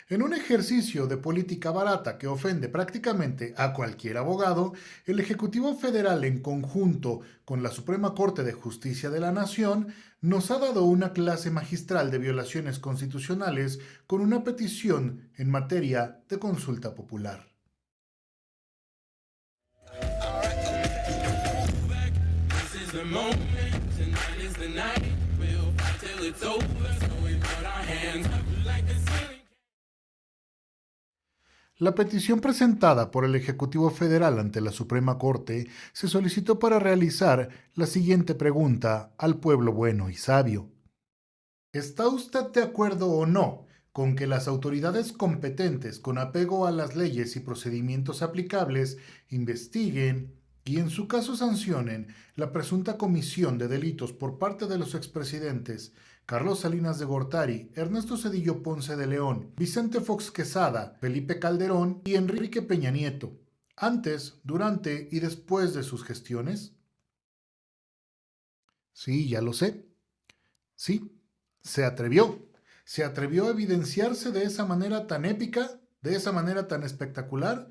En un ejercicio de política barata que ofende prácticamente a cualquier abogado, el Ejecutivo Federal, en conjunto con la Suprema Corte de Justicia de la Nación, nos ha dado una clase magistral de violaciones constitucionales con una petición en materia de consulta popular. La petición presentada por el Ejecutivo Federal ante la Suprema Corte se solicitó para realizar la siguiente pregunta al pueblo bueno y sabio. ¿Está usted de acuerdo o no con que las autoridades competentes con apego a las leyes y procedimientos aplicables investiguen y en su caso sancionen la presunta comisión de delitos por parte de los expresidentes Carlos Salinas de Gortari, Ernesto Zedillo Ponce de León, Vicente Fox Quesada, Felipe Calderón y Enrique Peña Nieto, antes, durante y después de sus gestiones? Sí, ya lo sé. Sí, se atrevió. Se atrevió a evidenciarse de esa manera tan épica, de esa manera tan espectacular,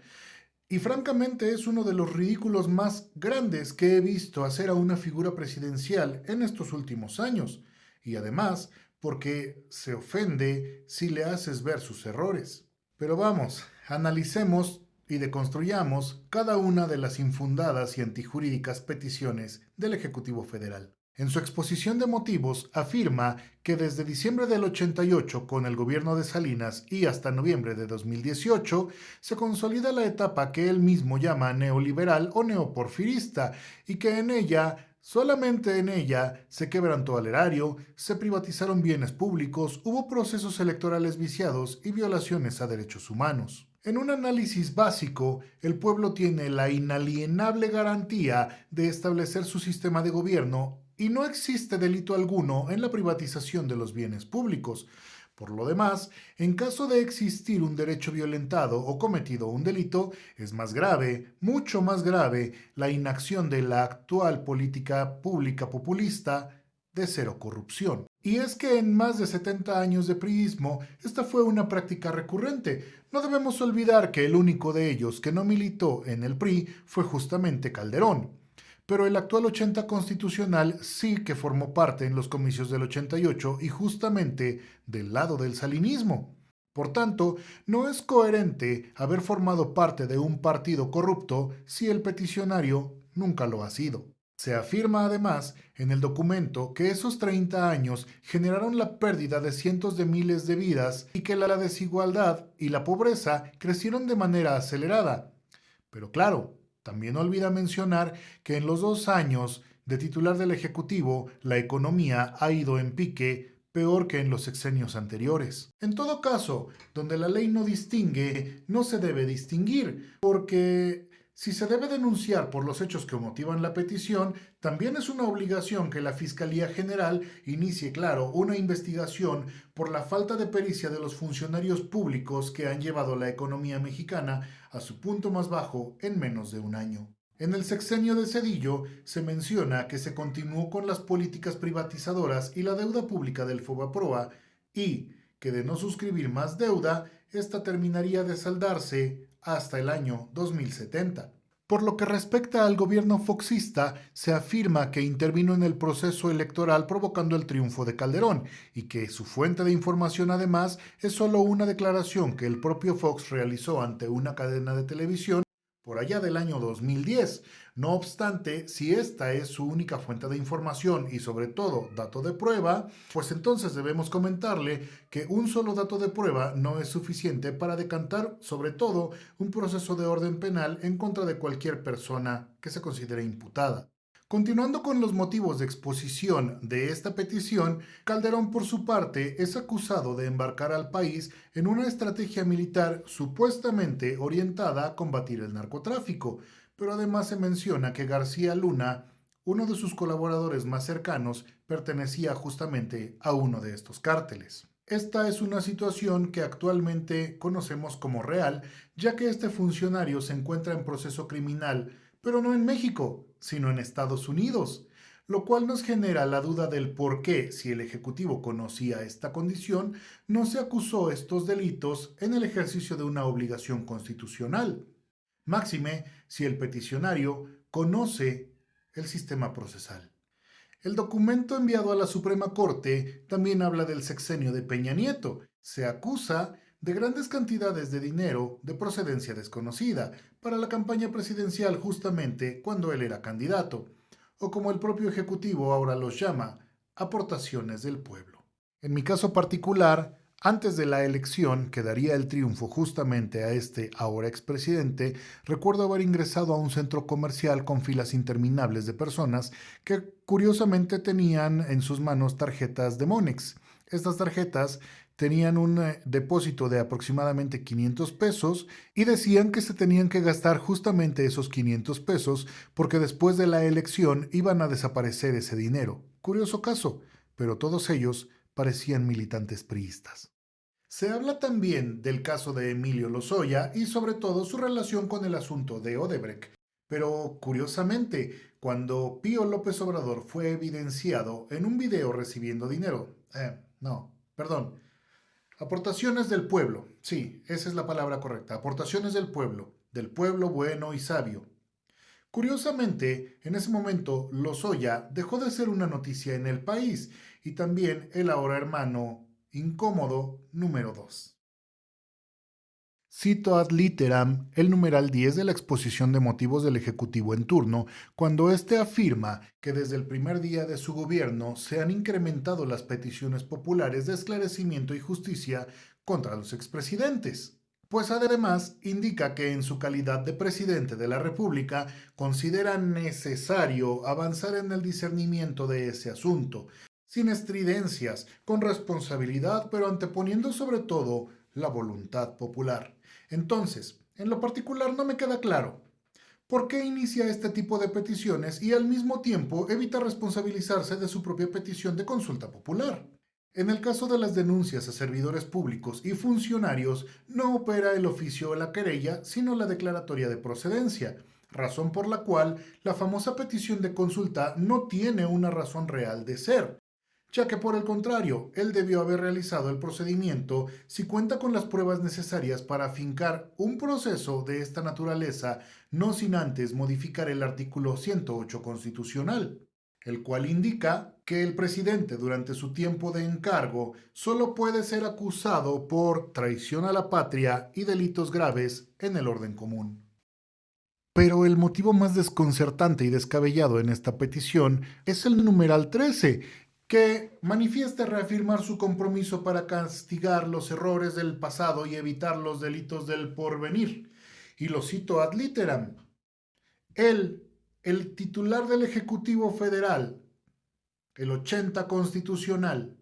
y francamente es uno de los ridículos más grandes que he visto hacer a una figura presidencial en estos últimos años. Y además, porque se ofende si le haces ver sus errores. Pero vamos, analicemos y deconstruyamos cada una de las infundadas y antijurídicas peticiones del Ejecutivo Federal. En su exposición de motivos afirma que desde diciembre del 88 con el gobierno de Salinas y hasta noviembre de 2018 se consolida la etapa que él mismo llama neoliberal o neoporfirista y que en ella, solamente en ella, se quebrantó al erario, se privatizaron bienes públicos, hubo procesos electorales viciados y violaciones a derechos humanos. En un análisis básico, el pueblo tiene la inalienable garantía de establecer su sistema de gobierno y no existe delito alguno en la privatización de los bienes públicos. Por lo demás, en caso de existir un derecho violentado o cometido un delito, es más grave, mucho más grave, la inacción de la actual política pública populista de cero corrupción. Y es que en más de 70 años de priismo, esta fue una práctica recurrente. No debemos olvidar que el único de ellos que no militó en el PRI fue justamente Calderón. Pero el actual 80 constitucional sí que formó parte en los comicios del 88 y justamente del lado del salinismo. Por tanto, no es coherente haber formado parte de un partido corrupto si el peticionario nunca lo ha sido. Se afirma además en el documento que esos 30 años generaron la pérdida de cientos de miles de vidas y que la desigualdad y la pobreza crecieron de manera acelerada. Pero claro, también olvida mencionar que en los 2 años de titular del Ejecutivo, la economía ha ido en pique peor que en los sexenios anteriores. En todo caso, donde la ley no distingue, no se debe distinguir, porque si se debe denunciar por los hechos que motivan la petición, también es una obligación que la Fiscalía General inicie, claro, una investigación por la falta de pericia de los funcionarios públicos que han llevado la economía mexicana a su punto más bajo en menos de un año. En el sexenio de Cedillo se menciona que se continuó con las políticas privatizadoras y la deuda pública del Fobaproa y que de no suscribir más deuda, esta terminaría de saldarse hasta el año 2070. Por lo que respecta al gobierno foxista, se afirma que intervino en el proceso electoral provocando el triunfo de Calderón y que su fuente de información además es solo una declaración que el propio Fox realizó ante una cadena de televisión por allá del año 2010. No obstante, si esta es su única fuente de información y sobre todo dato de prueba, pues entonces debemos comentarle que un solo dato de prueba no es suficiente para decantar sobre todo un proceso de orden penal en contra de cualquier persona que se considere imputada. Continuando con los motivos de exposición de esta petición, Calderón por su parte es acusado de embarcar al país en una estrategia militar supuestamente orientada a combatir el narcotráfico, pero además se menciona que García Luna, uno de sus colaboradores más cercanos, pertenecía justamente a uno de estos cárteles. Esta es una situación que actualmente conocemos como real, ya que este funcionario se encuentra en proceso criminal, pero no en México, sino en Estados Unidos. lo cual nos genera la duda del por qué, si el Ejecutivo conocía esta condición, no se acusó estos delitos en el ejercicio de una obligación constitucional. Máxime si el peticionario conoce el sistema procesal. El documento enviado a la Suprema Corte también habla del sexenio de Peña Nieto. Se acusa de grandes cantidades de dinero de procedencia desconocida para la campaña presidencial justamente cuando él era candidato, o como el propio Ejecutivo ahora los llama, aportaciones del pueblo. En mi caso particular, antes de la elección que daría el triunfo justamente a este ahora expresidente, recuerdo haber ingresado a un centro comercial con filas interminables de personas que curiosamente tenían en sus manos tarjetas de Monex. Estas tarjetas tenían un depósito de aproximadamente 500 pesos y decían que se tenían que gastar justamente esos 500 pesos porque después de la elección iban a desaparecer ese dinero. Curioso caso, pero todos ellos parecían militantes priistas. Se habla también del caso de Emilio Lozoya y sobre todo su relación con el asunto de Odebrecht. Pero curiosamente, cuando Pío López Obrador fue evidenciado en un video recibiendo dinero, aportaciones del pueblo, sí, esa es la palabra correcta, aportaciones del pueblo bueno y sabio. Curiosamente, en ese momento, Lozoya dejó de ser una noticia en el país y también el ahora hermano incómodo número 2. Cito ad literam el numeral 10 de la exposición de motivos del Ejecutivo en turno, cuando éste afirma que desde el primer día de su gobierno se han incrementado las peticiones populares de esclarecimiento y justicia contra los expresidentes. Pues además indica que en su calidad de presidente de la República considera necesario avanzar en el discernimiento de ese asunto, sin estridencias, con responsabilidad, pero anteponiendo sobre todo la voluntad popular. Entonces, en lo particular no me queda claro por qué inicia este tipo de peticiones y al mismo tiempo evita responsabilizarse de su propia petición de consulta popular. En el caso de las denuncias a servidores públicos y funcionarios, no opera el oficio o la querella, sino la declaratoria de procedencia, razón por la cual la famosa petición de consulta no tiene una razón real de ser, ya que por el contrario, él debió haber realizado el procedimiento si cuenta con las pruebas necesarias para afincar un proceso de esta naturaleza, no sin antes modificar el artículo 108 constitucional, el cual indica que el presidente durante su tiempo de encargo solo puede ser acusado por traición a la patria y delitos graves en el orden común. Pero el motivo más desconcertante y descabellado en esta petición es el numeral 13, que manifiesta reafirmar su compromiso para castigar los errores del pasado y evitar los delitos del porvenir. Y lo cito ad literam. Él, el titular del Ejecutivo Federal, el 80 constitucional,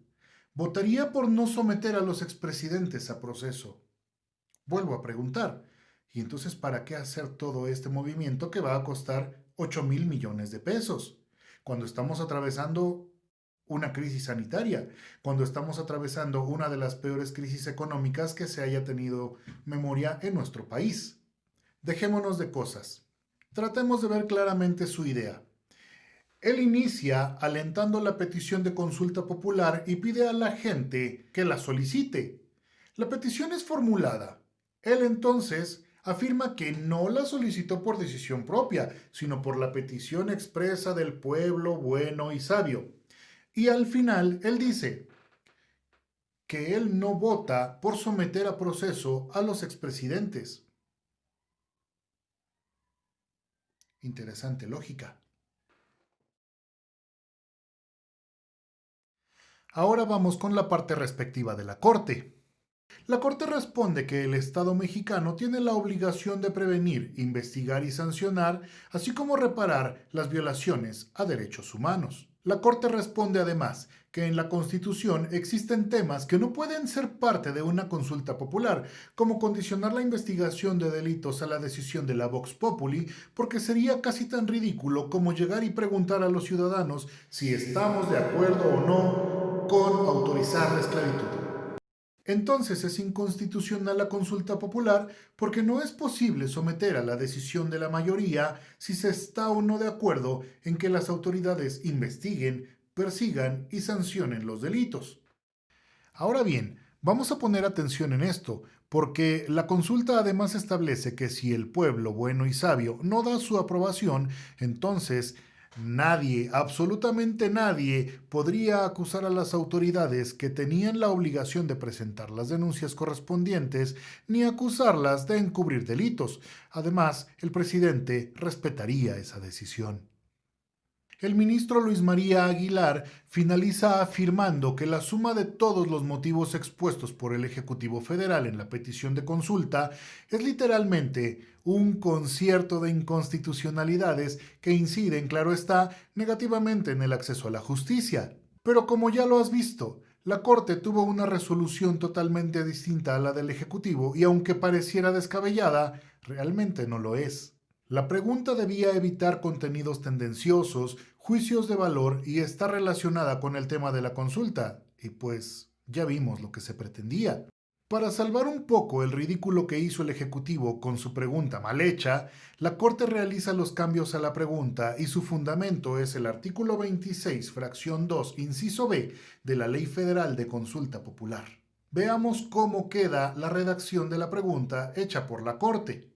votaría por no someter a los expresidentes a proceso. Vuelvo a preguntar, ¿y entonces para qué hacer todo este movimiento que va a costar 8,000 millones de pesos? Cuando estamos atravesando una crisis sanitaria, cuando estamos atravesando una de las peores crisis económicas que se haya tenido memoria en nuestro país. Dejémonos de cosas. Tratemos de ver claramente su idea. Él inicia alentando la petición de consulta popular y pide a la gente que la solicite. La petición es formulada. Él entonces afirma que no la solicitó por decisión propia, sino por la petición expresa del pueblo bueno y sabio. Y al final él dice que él no vota por someter a proceso a los expresidentes. Interesante lógica. Ahora vamos con la parte respectiva de la Corte. La Corte responde que el Estado mexicano tiene la obligación de prevenir, investigar y sancionar, así como reparar las violaciones a derechos humanos. La Corte responde además que en la Constitución existen temas que no pueden ser parte de una consulta popular, como condicionar la investigación de delitos a la decisión de la Vox Populi, porque sería casi tan ridículo como llegar y preguntar a los ciudadanos si estamos de acuerdo o no con autorizar la esclavitud. Entonces es inconstitucional la consulta popular porque no es posible someter a la decisión de la mayoría si se está o no de acuerdo en que las autoridades investiguen, persigan y sancionen los delitos. Ahora bien, vamos a poner atención en esto, porque la consulta además establece que si el pueblo bueno y sabio no da su aprobación, entonces nadie, absolutamente nadie, podría acusar a las autoridades que tenían la obligación de presentar las denuncias correspondientes, ni acusarlas de encubrir delitos. Además, el presidente respetaría esa decisión. El ministro Luis María Aguilar finaliza afirmando que la suma de todos los motivos expuestos por el Ejecutivo Federal en la petición de consulta es literalmente un concierto de inconstitucionalidades que inciden, claro está, negativamente en el acceso a la justicia. Pero como ya lo has visto, la Corte tuvo una resolución totalmente distinta a la del Ejecutivo y aunque pareciera descabellada, realmente no lo es. La pregunta debía evitar contenidos tendenciosos, juicios de valor y está relacionada con el tema de la consulta. Y pues ya vimos lo que se pretendía. Para salvar un poco el ridículo que hizo el Ejecutivo con su pregunta mal hecha, la Corte realiza los cambios a la pregunta y su fundamento es el artículo 26, fracción 2, inciso B de la Ley Federal de Consulta Popular. Veamos cómo queda la redacción de la pregunta hecha por la Corte.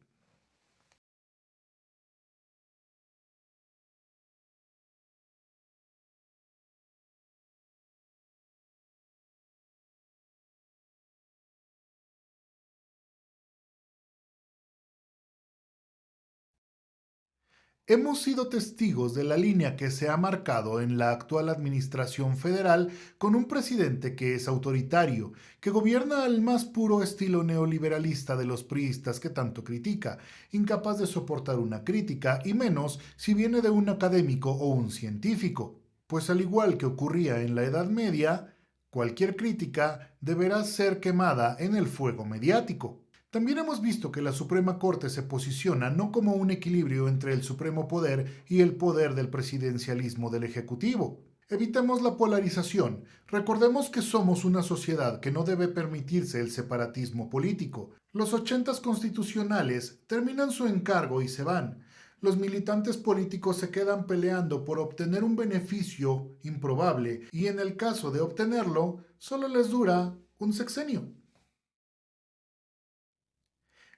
Hemos sido testigos de la línea que se ha marcado en la actual administración federal con un presidente que es autoritario, que gobierna al más puro estilo neoliberalista de los priistas que tanto critica, incapaz de soportar una crítica y menos si viene de un académico o un científico. Pues al igual que ocurría en la Edad Media, cualquier crítica deberá ser quemada en el fuego mediático. También hemos visto que la Suprema Corte se posiciona no como un equilibrio entre el supremo poder y el poder del presidencialismo del Ejecutivo. Evitemos la polarización. Recordemos que somos una sociedad que no debe permitirse el separatismo político. Los 80 constitucionales terminan su encargo y se van. Los militantes políticos se quedan peleando por obtener un beneficio improbable y en el caso de obtenerlo, solo les dura un sexenio.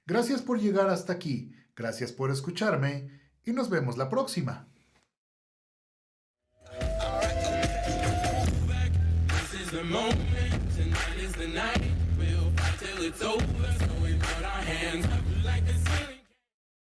Gracias por llegar hasta aquí, gracias por escucharme y nos vemos la próxima. This is the moment, tonight is the night. We'll fight till it's over, so we put our hands up like this.